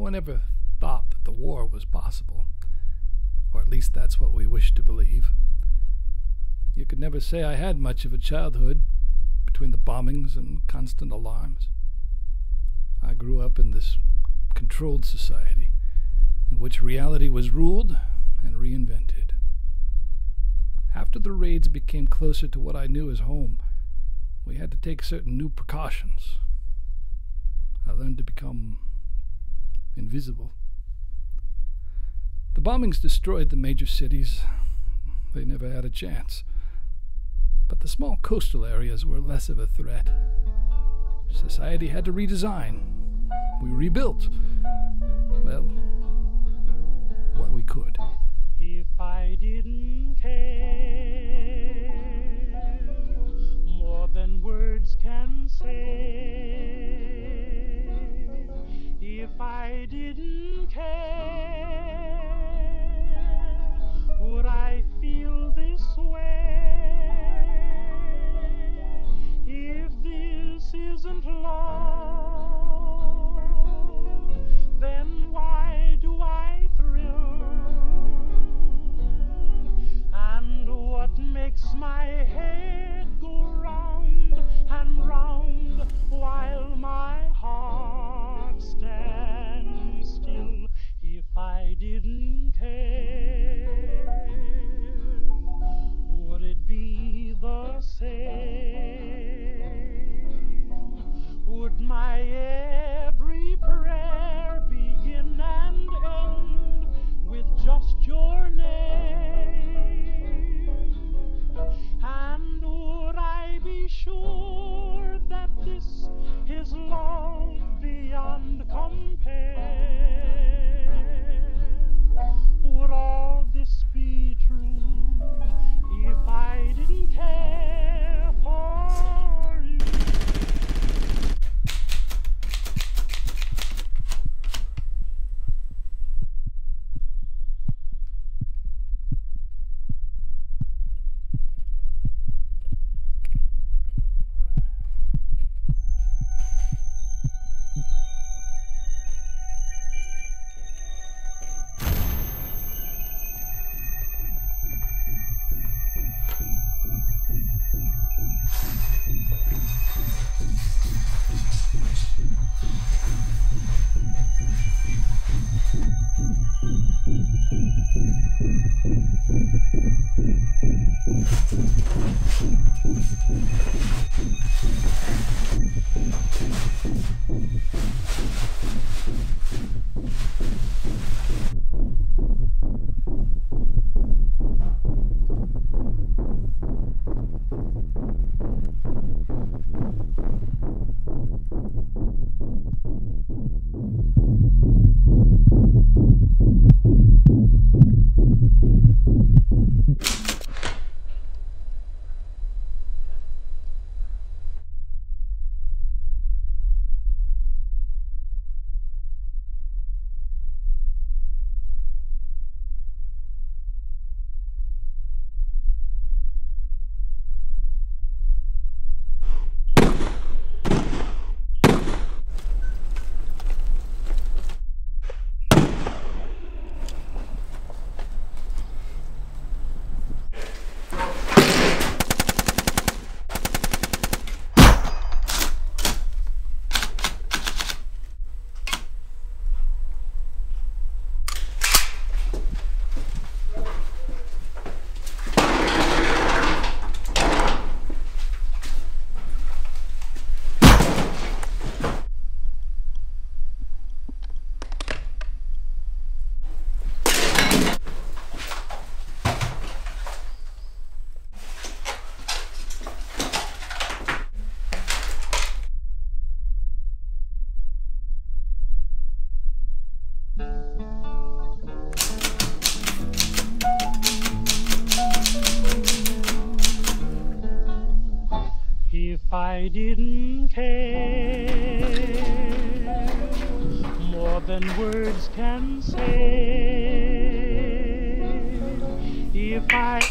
one ever thought that the war was possible, or at least that's what we wish to believe. You could never say I had much of a childhood between the bombings and constant alarms. I grew up in this controlled society in which reality was ruled and reinvented. After the raids became closer to what I knew as home, we had to take certain new precautions. I learned to become invisible. The bombings destroyed the major cities. They never had a chance. But the small coastal areas were less of a threat. Society had to redesign. We rebuilt. Well, what we could. If I didn't care more than words can say, if I didn't care, would I feel this way? If this isn't love, then why do I thrill? And what makes my head go round and round while my heart stands still? If I didn't care, would it be the same? Would my every prayer begin and end with just your name? And would I be sure that this is love beyond compare? Would all this be true if I didn't care for you? If I didn't care more than words can say, if I